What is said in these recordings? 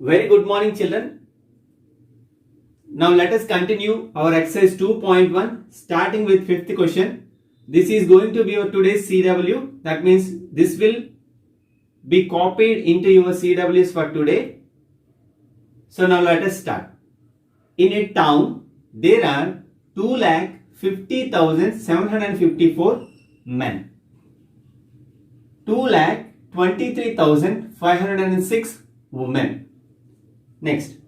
Very good morning, children. Now let us continue our exercise 2.1 starting with fifth question. This is going to be your today's CW. That means this will be copied into your CWs for today. So now let us start. In a town, there are 2,50,754 men. 2,23,506 women. Next,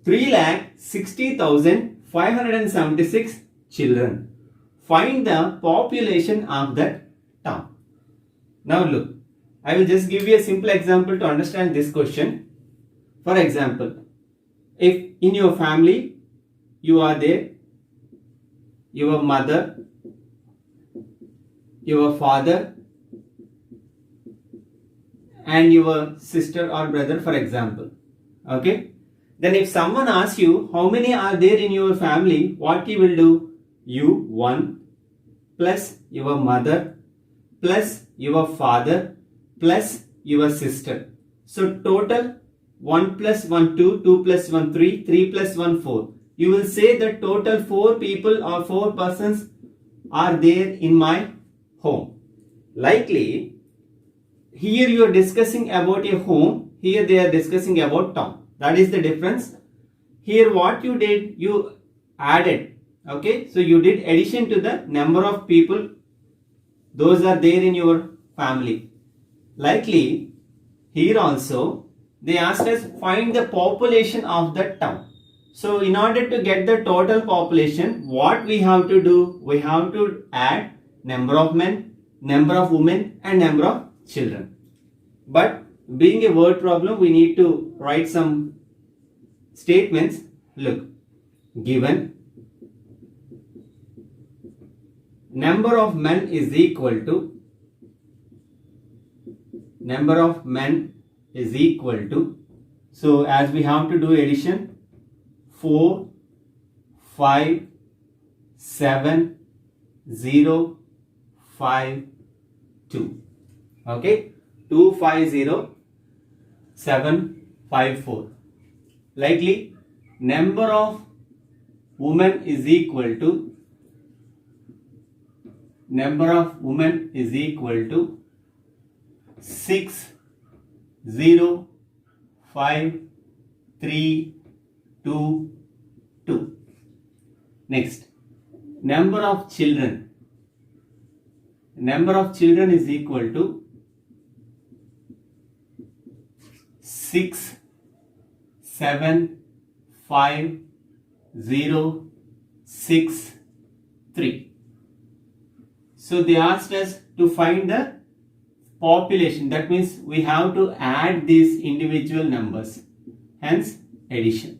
3,60,576 children. Find the population of that town. Now look, I will just give you a simple example to understand this question. For example, if in your family you are there, your mother, your father, and your sister or brother, for example. Okay, then if someone asks you how many are there in your family, what you will do? You 1 plus your mother plus your father plus your sister. So total 1 plus 1 2, 2 plus 1 3, 3 plus 1 4. You will say that total 4 people or 4 persons are there in my home. Likely, here you are discussing about a home, here they are discussing about town. That is the difference. Here what you did, you added. Okay, so you did addition to the number of people, those are there in your family. Likely, here also, they asked us find the population of the town. So in order to get the total population, what we have to do? We have to add number of men, number of women and number of children. But being a word problem, we need to write some statements. Look, given number of men is equal to number of men is equal to, so as we have to do addition, 4 5 7 0 5 2. Okay, 250754. Likely, number of women is equal to 6 0 5 3 2 2. Next, number of children is equal to 6 7 5 0 6 3. So they asked us to find the population. That means we have to add these individual numbers. Hence addition.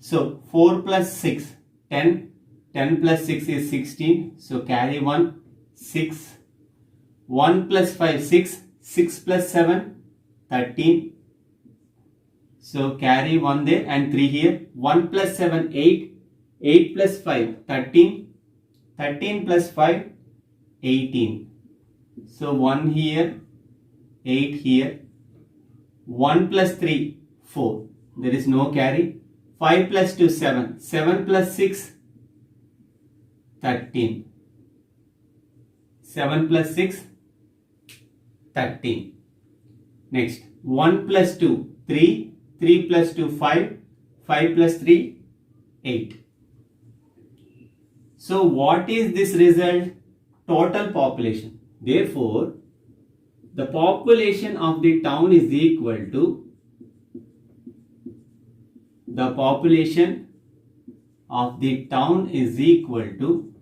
So 4 plus 6, 10. 10 plus 6 is 16. So carry 1, 6. 1 plus 5, 6. 6 plus 7, 13. So carry 1 there and 3 here. 1 plus 7, 8. 8 plus 5, 13. 13 plus 5, 18. So 1 here, 8 here. 1 plus 3, 4. There is no carry. 5 plus 2, 7. 7 plus 6, 13. 7 plus 6, 13. Next, 1 plus 2, 3. 3 plus 2, 5. 5 plus 3, 8. So what is this result? Total population. Therefore, the population of the town is equal to the population of the town is equal to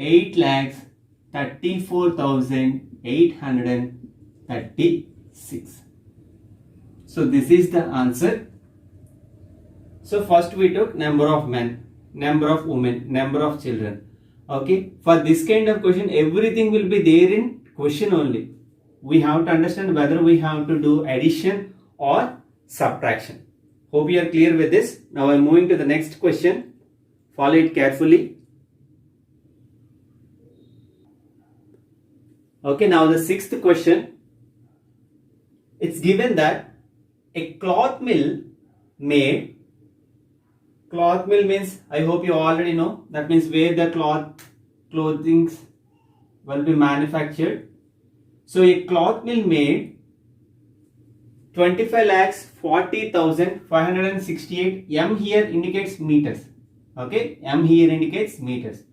8,34,836. So this is the answer. So first we took number of men, number of women, number of children. Okay, for this kind of question, everything will be there in question only. We have to understand whether we have to do addition or subtraction. Hope you are clear with this. Now I am moving to the next question. Follow it carefully. Okay, now the sixth question. It's given that a cloth mill means, I hope you already know, that means where the clothings will be manufactured. So a cloth mill made 25,40,568. M here indicates meters. Okay, M here indicates meters.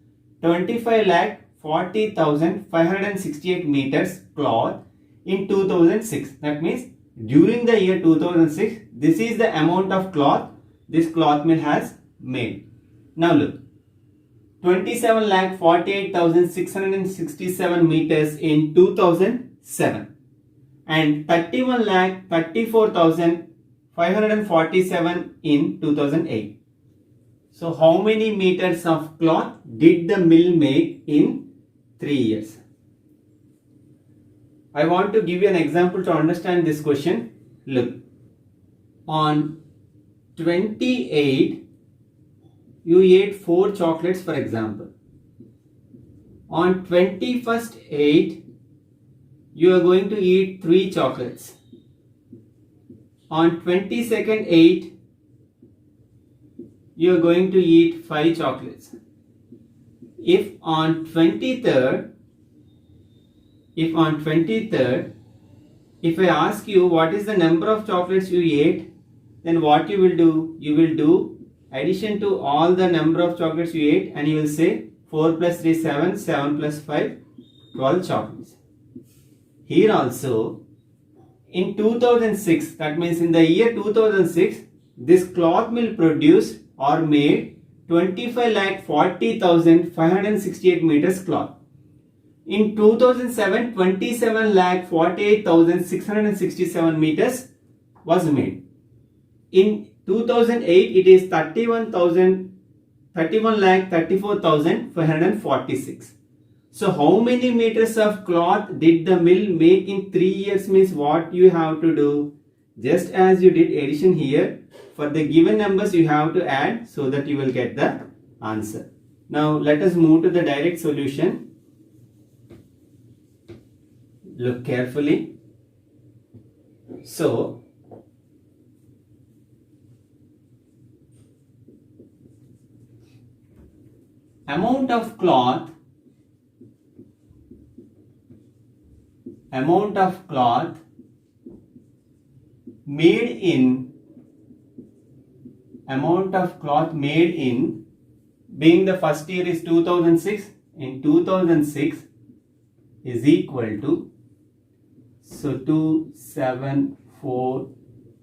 25,40,568 meters cloth in 2006. That means during the year 2006, this is the amount of cloth this cloth mill has made. Now look, 27,48,667 meters in 2007 and 31,34,547 in 2008. So how many meters of cloth did the mill make in 3 years? I want to give you an example to understand this question. Look, on 28, you ate 4 chocolates, for example. On 21st 8, you are going to eat 3 chocolates. On 22nd 8, you are going to eat 5 chocolates. If on 23rd, if I ask you what is the number of chocolates you ate, then what you will do? You will do addition to all the number of chocolates you ate and you will say 4 plus 3 7, 7 plus 5 12 chocolates. Here also in 2006, that means in the year 2006, this cloth mill produced or made 25,40,568 meters cloth. In 2007, 27,48,667 meters was made. In 2008, it is 31,34,546. So how many meters of cloth did the mill make in 3 years means what you have to do? Just as you did addition here, for the given numbers you have to add so that you will get the answer. Now let us move to the direct solution. Look carefully. So amount of cloth made in being the first year is 2006, in 2006 is equal to, so 2 7 4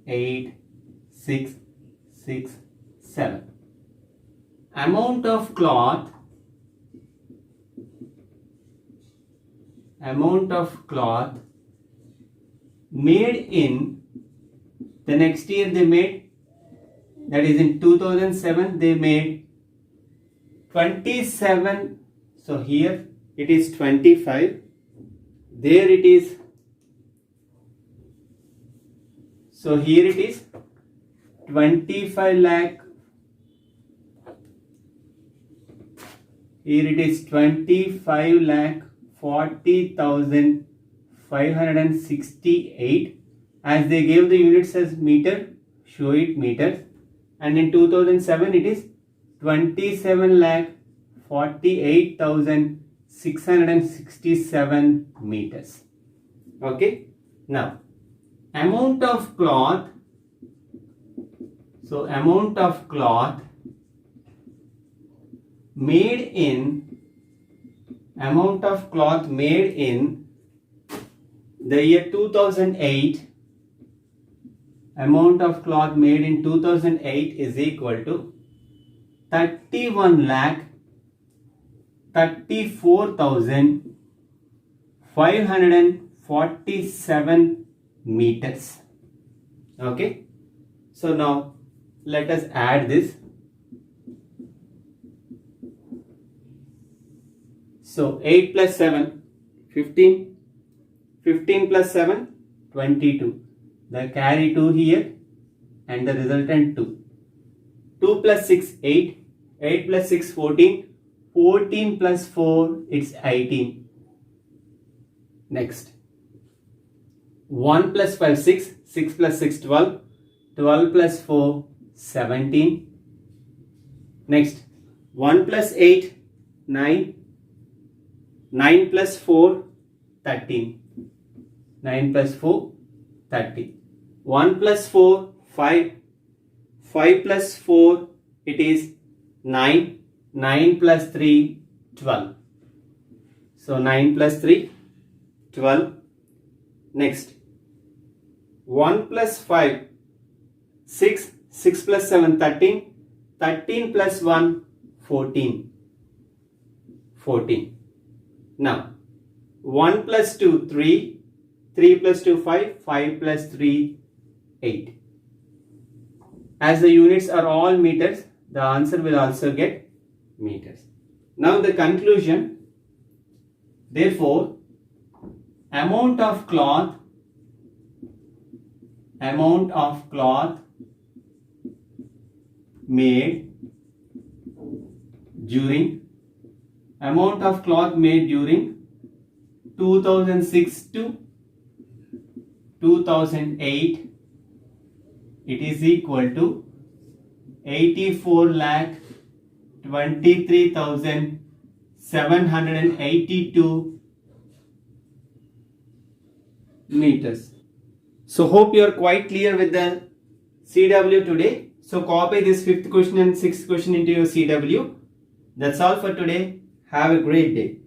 8 6 6 7, amount of cloth made in the next year they made, that is in 2007 they made 27, so here it is 25, there it is, so here it is 25 lakh, here it is 25 lakh 40,568, as they gave the units as meter, show it meters, and in 2007 it is 27 lakh 48,667 meters. Okay, now amount of cloth, so amount of cloth made in the year 2008, amount of cloth made in 2008 is equal to 31 lakh 34,547 meters. Okay, so now let us add this. So 8 plus 7, 15, 15 plus 7, 22. The carry 2 here and the resultant 2. 2 plus 6, 8. 8 plus 6, 14. 14 plus 4, it's 18. Next, 1 plus 5, 6, 6 plus 6, 12, 12 plus 4, 17. Next, 1 plus 8, 9, 9 plus 4, 13, 9 plus 4, 30. 1 plus 4, 5, 5 plus 4, it is 9, 9 plus 3, 12. So 9 plus 3, 12. Next, 1 plus 5, 6, 6 plus 7, 13, 13 plus 1, 14, 14. Now, 1 plus 2, 3, 3 plus 2, 5, 5 plus 3, 8. As the units are all meters, the answer will also get meters. Now the conclusion, therefore, amount of cloth made during 2006 to 2008, it is equal to 84,23,782 meters. So hope you are quite clear with the CW today. So copy this 5th question and 6th question into your CW. That's all for today. Have a great day.